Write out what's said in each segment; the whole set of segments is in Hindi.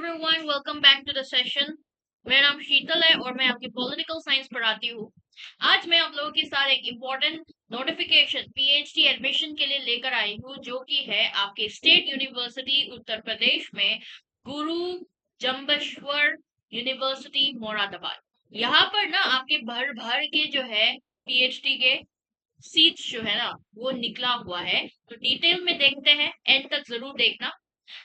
Everyone, welcome back to the session. मेरा नाम शीतल है और मैं आपकी पॉलिटिकल साइंस पढ़ाती हूँ। आज मैं आप लोगों के साथ एक इम्पोर्टेंट नोटिफिकेशन पीएचडी एडमिशन के लिए लेकर आई हूँ, जो कि है आपके स्टेट यूनिवर्सिटी उत्तर प्रदेश में गुरु जम्बेश्वर यूनिवर्सिटी मोरादाबाद। यहाँ पर ना आपके भर भर के जो है पीएचडी के सीट्स जो है ना वो निकला हुआ है। तो डिटेल में देखते हैं, एंड तक जरूर देखना।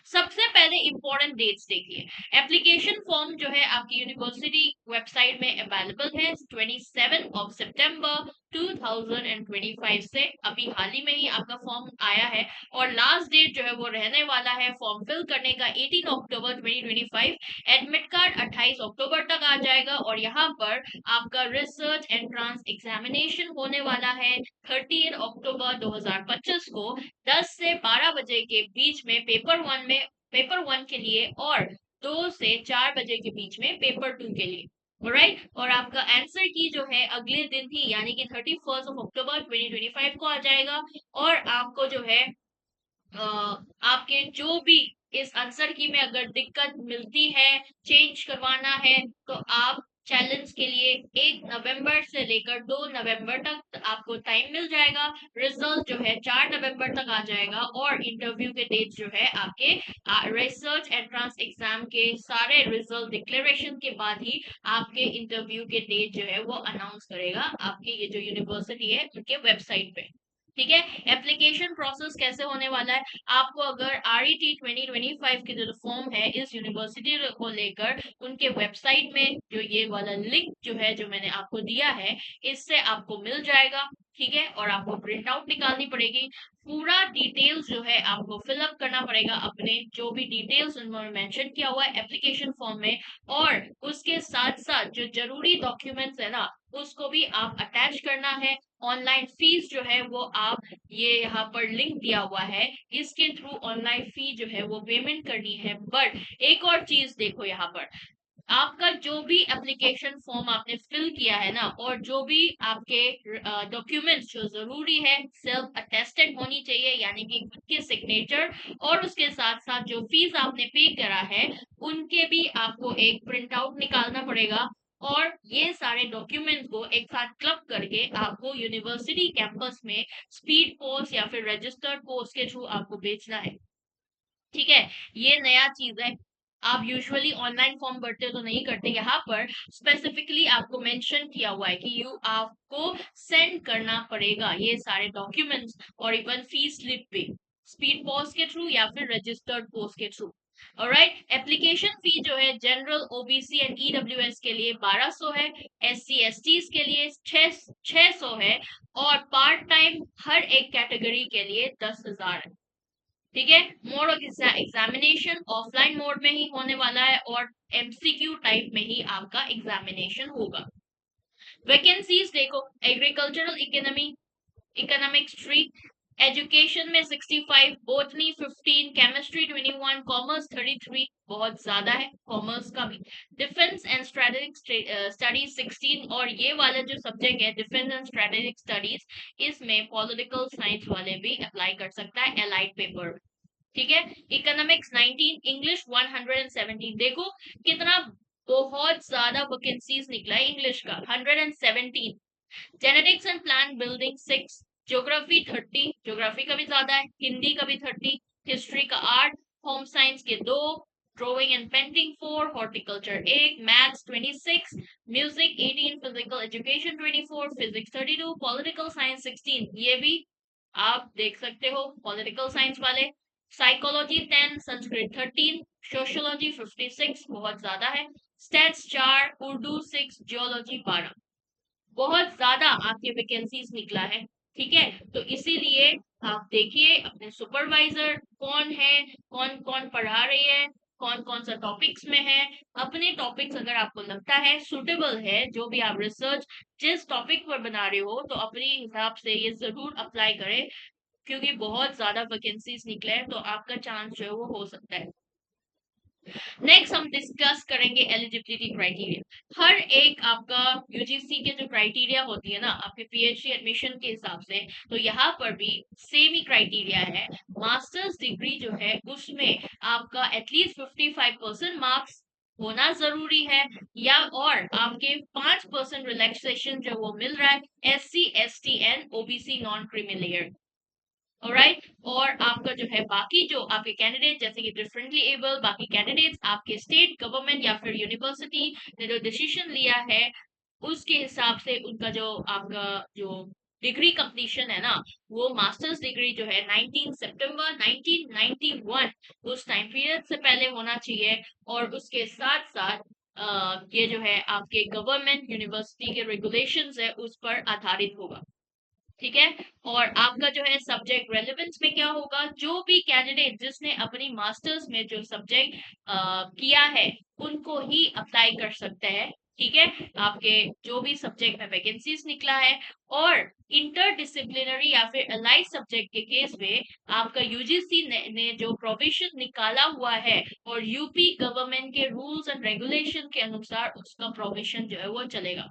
सबसे पहले इंपॉर्टेंट डेट्स देखिए। एप्लीकेशन फॉर्म जो है आपकी यूनिवर्सिटी वेबसाइट में अवेलेबल है 27 सितंबर 2025 से। अभी हाल ही में ही आपका फॉर्म आया है और लास्ट डेट जो है वो रहने वाला है फॉर्म फिल करने का 18 अक्टूबर 2025। एडमिट कार्ड 28 अक्टूबर तक आ जाएगा और यहाँ पर आपका रिसर्च एंट्रांस एग्जामिनेशन होने वाला है 30 अक्टूबर 2025 को 10 से 12 बजे के बीच में पेपर वन के लिए और 2 से 4 बजे के बीच में पेपर टू के लिए। राइट, और आपका आंसर की जो है अगले दिन ही यानी कि 31 अक्टूबर 2025 को आ जाएगा। और आपको जो है आपके जो भी इस आंसर की में अगर दिक्कत मिलती है, चेंज करवाना है, तो आप चैलेंज के लिए 1 नवंबर से लेकर 2 नवंबर तक आपको टाइम मिल जाएगा। रिजल्ट जो है 4 नवंबर तक आ जाएगा और इंटरव्यू के डेट जो है आपके रिसर्च एंट्रेंस एग्जाम के सारे रिजल्ट डिक्लेरेशन के बाद ही आपके इंटरव्यू के डेट जो है वो अनाउंस करेगा आपके ये जो यूनिवर्सिटी है उनके वेबसाइट पे। ठीक है, एप्लीकेशन प्रोसेस कैसे होने वाला है। आपको अगर RET 2025 के जो फॉर्म है इस यूनिवर्सिटी को लेकर उनके वेबसाइट में जो ये वाला लिंक जो है जो मैंने आपको दिया है इससे आपको मिल जाएगा। ठीक है, और आपको प्रिंट आउट निकालनी पड़ेगी। पूरा डिटेल्स जो है आपको फिलअप करना पड़ेगा, अपने जो भी डिटेल्स उन्होंने मेंशन किया हुआ है एप्लीकेशन फॉर्म में। और उसके साथ साथ जो जरूरी डॉक्यूमेंट्स है ना उसको भी आप अटैच करना है। ऑनलाइन फीस जो है वो आप ये यहाँ पर लिंक दिया हुआ है इसके थ्रू ऑनलाइन फी जो है वो पेमेंट करनी है। बट एक और चीज देखो, यहाँ पर आपका जो भी एप्लीकेशन फॉर्म आपने फिल किया है ना और जो भी आपके डॉक्यूमेंट्स जो जरूरी है सेल्फ अटेस्टेड होनी चाहिए, यानी कि खुद के सिग्नेचर और उसके साथ साथ जो फीस आपने पे करा है उनके भी आपको एक प्रिंट आउट निकालना पड़ेगा। और ये सारे डॉक्यूमेंट्स को एक साथ क्लब करके आपको यूनिवर्सिटी कैंपस में स्पीड पोस्ट या फिर रजिस्टर्ड पोस्ट के थ्रू आपको भेजना है। ठीक है, ये नया चीज है। आप यूजुअली ऑनलाइन फॉर्म भरते हो तो नहीं करते, यहाँ पर स्पेसिफिकली आपको मेंशन किया हुआ है कि यू आपको सेंड करना पड़ेगा ये सारे डॉक्यूमेंट्स और इवन फीस स्लिप भी स्पीड पोस्ट के थ्रू या फिर रजिस्टर्ड पोस्ट के थ्रू। ऑलराइट, एप्लीकेशन फी जो है जनरल ओबीसी एंड ईडब्ल्यूएस के लिए 1200 है, SC ST के लिए 600 है और पार्ट टाइम हर एक कैटेगरी के लिए 10,000 है। ठीक है, mode of examination offline mode में ही होने वाला है और MCQ टाइप में ही आपका एग्जामिनेशन होगा। वैकेंसीज देखो, एग्रीकल्चरल इकोनॉमिक्स 3, एजुकेशन में 65, बोटनी 15, केमिस्ट्री 21, कॉमर्स 33, बहुत ज्यादा है कॉमर्स का भी। डिफेंस एंड स्ट्रेटेजिक स्टडीज 16 और ये वाला जो सब्जेक्ट है डिफेंस एंड स्ट्रेटेजिक स्टडीज इसमें पॉलिटिकल साइंस वाले भी अप्लाई कर सकता है एलाइड पेपर। ठीक है, इकोनॉमिक्स 19, इंग्लिश 117। देखो कितना बहुत ज्यादा वैकेंसीज निकला है इंग्लिश का 117। Genetics and plant building 6, geography 30, geography का भी ज्यादा है, हिंदी का भी 30, हिस्ट्री का 8, होम साइंस के 2, drawing and painting 4, horticulture 1, maths 26, music 18, physical education 24, physics 32, political science 16। ये भी आप देख सकते हो पॉलिटिकल साइंस वाले। साइकोलॉजी 10, संस्कृत 13, सोशियोलॉजी 56, बहुत ज्यादा है, स्टैट्स 4, उर्दू 6, जियोलॉजी 12। बहुत ज्यादा आपके वैकेंसीज निकला है। ठीक है, तो इसीलिए आप देखिए अपने सुपरवाइजर कौन है, कौन कौन पढ़ा रही है, कौन कौन सा टॉपिक्स में है। अपने टॉपिक्स अगर आपको लगता है सुटेबल है, जो भी आप रिसर्च जिस टॉपिक पर बना रहे हो तो अपने हिसाब से ये जरूर अप्लाई करें, क्योंकि बहुत ज्यादा वैकेंसीज निकले हैं तो आपका चांस जो है वो हो सकता है। नेक्स्ट हम डिस्कस करेंगे एलिजिबिलिटी क्राइटेरिया। हर एक आपका यूजीसी के जो क्राइटेरिया होती है ना आपके पीएचडी एडमिशन के हिसाब से, तो यहाँ पर भी सेम ही क्राइटेरिया है। मास्टर्स डिग्री जो है उसमें आपका एटलीस्ट 55% मार्क्स होना जरूरी है, या और आपके 5% रिलैक्सेशन जो वो मिल रहा है SC ST and OBC non creamy, alright. और आपका जो है बाकी जो आपके कैंडिडेट जैसे कि डिफरेंटली एबल बाकी कैंडिडेट्स आपके स्टेट गवर्नमेंट या फिर यूनिवर्सिटी ने जो डिसीजन लिया है उसके हिसाब से उनका जो आपका जो डिग्री कंप्लीशन है ना, वो मास्टर्स डिग्री जो है 19 सितंबर 1991 उस टाइम पीरियड से पहले होना चाहिए। और उसके साथ साथ ये जो है आपके गवर्नमेंट यूनिवर्सिटी के रेगुलेशंस है उस पर आधारित होगा, ठीक है। और आपका जो है सब्जेक्ट रेलेवेंस में क्या होगा, जो भी कैंडिडेट जिसने अपनी मास्टर्स में जो सब्जेक्ट किया है उनको ही अप्लाई कर सकते हैं, ठीक है। आपके जो भी सब्जेक्ट में वैकेंसीज निकला है, और इंटरडिसिप्लिनरी या फिर अलाइड सब्जेक्ट के केस में आपका यूजीसी ने जो प्रोविजन निकाला हुआ है और यूपी गवर्नमेंट के रूल्स एंड रेगुलेशन के अनुसार उसका प्रोविजन जो है वो चलेगा।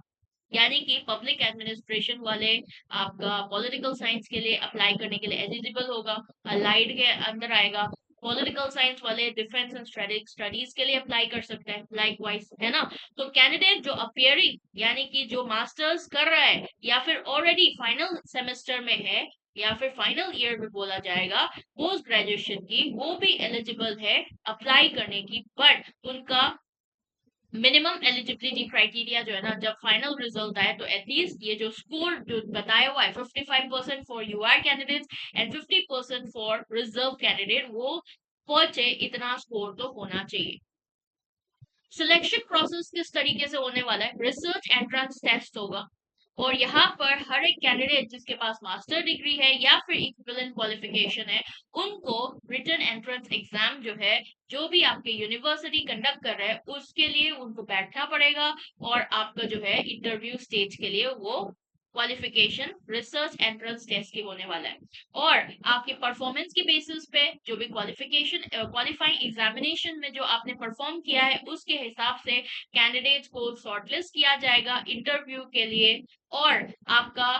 यानी कि पब्लिक एडमिनिस्ट्रेशन वाले आपका पॉलिटिकल साइंस के लिए अप्लाई करने के लिए एलिजिबल होगा, अलाइड के अंदर आएगा। पॉलिटिकल साइंस वाले डिफेंस एंड स्ट्रेटेजिक स्टडीज के लिए अप्लाई कर सकते हैं लाइक वाइज, है ना। तो कैंडिडेट जो अपियरिंग यानी कि जो मास्टर्स कर रहा है या फिर ऑलरेडी फाइनल सेमेस्टर में है या फिर फाइनल ईयर में बोला जाएगा पोस्ट ग्रेजुएशन की, वो भी एलिजिबल है अप्लाई करने की। बट उनका मिनिमम एलिजिबिलिटी क्राइटेरिया जो है ना, जब फाइनल रिजल्ट आए तो एटलीस्ट ये जो स्कोर जो बताया हुआ है 55% for UR candidates and 50% for reserve candidate, वो पहुंचे इतना स्कोर तो होना चाहिए। सिलेक्शन प्रोसेस किस तरीके से होने वाला है, रिसर्च एंट्रेंस टेस्ट होगा। और यहाँ पर हर एक कैंडिडेट जिसके पास मास्टर डिग्री है या फिर इक्विवेलेंट क्वालिफिकेशन है उनको रिटन एंट्रेंस एग्जाम जो है जो भी आपके यूनिवर्सिटी कंडक्ट कर रहा है उसके लिए उनको बैठना पड़ेगा। और आपका जो है इंटरव्यू स्टेज के लिए वो क्वालिफिकेशन रिसर्च एंट्रेंस टेस्ट की होने वाला है। और आपके परफॉर्मेंस के बेसिस पे जो भी क्वालिफिकेशन क्वालिफाइंग एग्जामिनेशन में जो आपने परफॉर्म किया है उसके हिसाब से कैंडिडेट्स को शॉर्टलिस्ट किया जाएगा इंटरव्यू के लिए। और आपका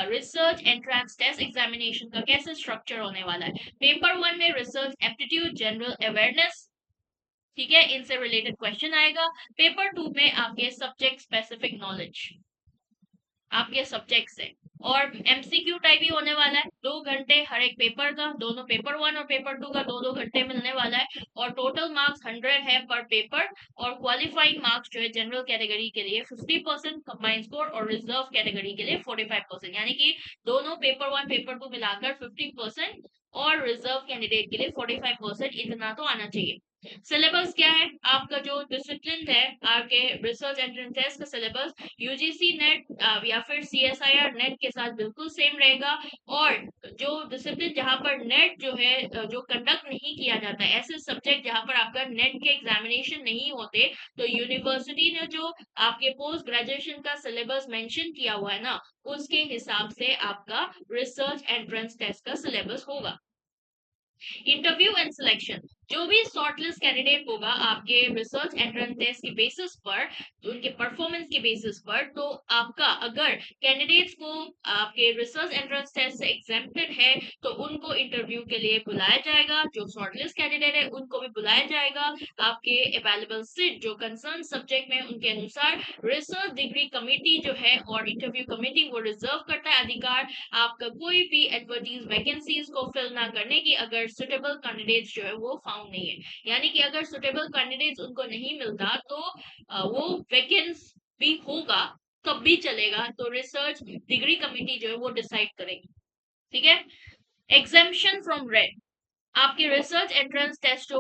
रिसर्च एंट्रेंस टेस्ट एग्जामिनेशन का कैसे स्ट्रक्चर होने वाला है, पेपर 1 में रिसर्च एप्टीट्यूड जनरल अवेयरनेस, ठीक है, इनसे रिलेटेड क्वेश्चन आएगा। पेपर 2 में आपके सब्जेक्ट स्पेसिफिक नॉलेज आपके सब्जेक्ट से, और एमसीक्यू टाइप ही होने वाला है। 2 घंटे हर एक पेपर का, दोनों पेपर 1 और पेपर 2 का 2-2 घंटे मिलने वाला है। और टोटल मार्क्स 100 है पर पेपर। और क्वालिफाइंग मार्क्स जो है जनरल कैटेगरी के लिए 50% कंबाइंड स्कोर और रिजर्व कैटेगरी के लिए 45%, यानी कि दोनों पेपर 1 पेपर 2 मिलाकर 50% और रिजर्व कैंडिडेट के लिए 45%, इतना तो आना चाहिए। सिलेबस क्या है, आपका जो डिसिप्लिन है आपके रिसर्च एंट्रेंस टेस्ट का सिलेबस यूजीसी नेट या फिर सीएसआईआर नेट के साथ बिल्कुल सेम रहेगा। और जो डिसिप्लिन जहां पर नेट जो है जो कंडक्ट नहीं किया जाता है, ऐसे सब्जेक्ट जहां पर आपका नेट के एग्जामिनेशन नहीं होते, तो यूनिवर्सिटी ने जो आपके पोस्ट ग्रेजुएशन का सिलेबस मेंशन किया हुआ है ना, उसके हिसाब से आपका रिसर्च एंट्रेंस टेस्ट का सिलेबस होगा। इंटरव्यू एंड सिलेक्शन, जो भी शॉर्टलिस्ट कैंडिडेट होगा आपके रिसर्च एंट्रेंस टेस्ट के बेसिस पर, उनके परफॉर्मेंस के बेसिस पर, तो आपका अगर कैंडिडेट्स को आपके रिसर्च एंट्रेंस टेस्ट से एग्जेम्प्टेड है तो उनको इंटरव्यू के लिए बुलाया जाएगा। जो शॉर्टलिस्ट कैंडिडेट है उनको भी बुलाया जाएगा। आपके अवेलेबल सीट जो कंसर्न सब्जेक्ट में उनके अनुसार रिसर्च डिग्री कमेटी जो है और इंटरव्यू कमेटी वो रिजर्व करता है अधिकार आपका कोई भी एडवर्टीज वैकेंसीज को फिल ना करने की, अगर सुटेबल कैंडिडेट्स जो है वो फाउंड नहीं है। यानी कि अगर सुटेबल कैंडिडेट्स उनको नहीं मिलता तो वो वैकेंस भी होगा तब भी चलेगा, तो रिसर्च डिग्री कमेटी जो है वो डिसाइड करेगी, ठीक है। एग्जेम्पशन फ्रॉम रेड, आपके रिसर्च एंट्रेंस टेस्ट जो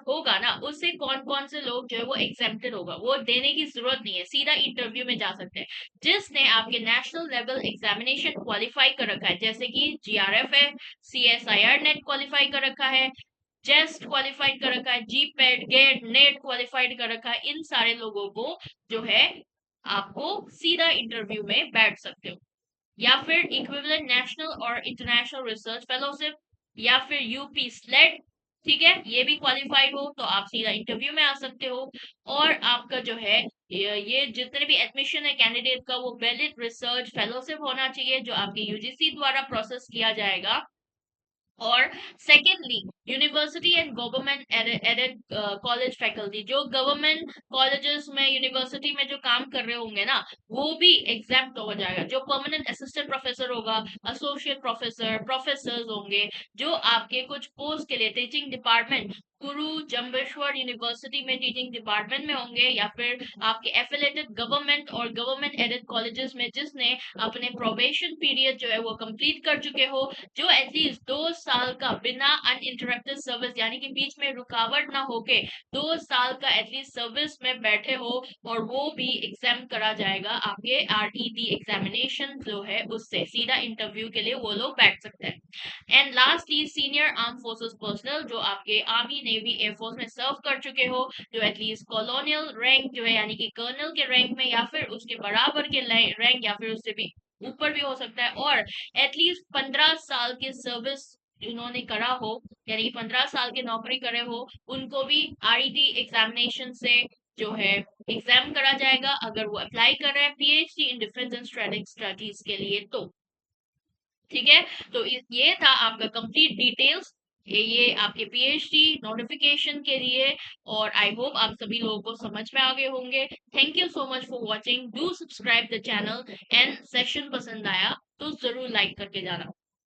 होगा ना, उससे कौन कौन से लोग जो है वो एग्जेम्प्टेड होगा, वो देने की जरूरत नहीं है, सीधा इंटरव्यू में जा सकते हैं। जिसने आपके नेशनल लेवल एग्जामिनेशन क्वालिफाई कर रखा है, जैसे कि जीआरएफ है, सीएसआईआर नेट क्वालिफाई कर रखा है, जेस्ट क्वालिफाइड कर रखा है, जीपेट गेट नेट क्वालिफाइड कर रखा है, इन सारे लोगों को जो है आपको सीधा इंटरव्यू में बैठ सकते हो। या फिर इक्विवेलेंट नेशनल और इंटरनेशनल रिसर्च फेलोशिप, या फिर यूपी स्लेट, ठीक है, ये भी क्वालिफाइड हो तो आप सीधा इंटरव्यू में आ सकते हो। और आपका जो है ये जितने भी एडमिशन है कैंडिडेट का, वो वैलिड रिसर्च फेलोशिप होना चाहिए जो आपके यूजीसी द्वारा प्रोसेस किया जाएगा। और secondly, university and government aided college faculty, जो गवर्नमेंट कॉलेजेस में यूनिवर्सिटी में जो काम कर रहे होंगे ना, वो भी एग्जाम हो जाएगा। जो परमानेंट असिस्टेंट प्रोफेसर होगा, एसोसिएट प्रोफेसर, प्रोफेसर होंगे, जो आपके कुछ पोस्ट के लिए टीचिंग डिपार्टमेंट गुरु जम्बेश्वर यूनिवर्सिटी में टीचिंग डिपार्टमेंट में होंगे, या फिर आपके एफिलेटेड गवर्नमेंट और गवर्नमेंट एडेड कॉलेजेस में जिसने अपने प्रोबेशन पीरियड जो है वो कंप्लीट कर चुके हो, जो एटलीस्ट 2 साल का बिना अनइंटरप्टेड सर्विस यानी कि बीच में रुकावट ना होके 2 साल का एटलीस्ट सर्विस में बैठे हो, और वो भी एग्जाम करा जाएगा आपके आरईटी एग्जामिनेशन जो है उससे सीधा इंटरव्यू के लिए वो लोग बैठ सकते हैं। And lastly, senior arm forces personal, जो आपके आर्मी नेवी एयरफोर्स में सर्व कर चुके हो, जो एटलीस्ट कॉलोनियल रैंक जो है यानी कि कर्नल के रैंक में, या फिर उसके बराबर के रैंक, या फिर उससे भी ऊपर भी हो सकता है, और एटलीस्ट 15 साल की सर्विस जिन्होंने करा हो, यानी कि 15 साल की नौकरी करे हो, उनको भी आरईटी एग्जामिनेशन से जो है एग्जाम करा जाएगा अगर वो अप्लाई कर रहे हैं PhD in defence and strategic studies के लिए तो। ठीक है, तो ये था आपका कंप्लीट डिटेल्स, ये आपके पीएचडी नोटिफिकेशन के लिए। और आई होप आप सभी लोगों को समझ में आ गए होंगे। Thank you so much for watching, do subscribe the channel, and session पसंद आया तो जरूर लाइक करके जाना।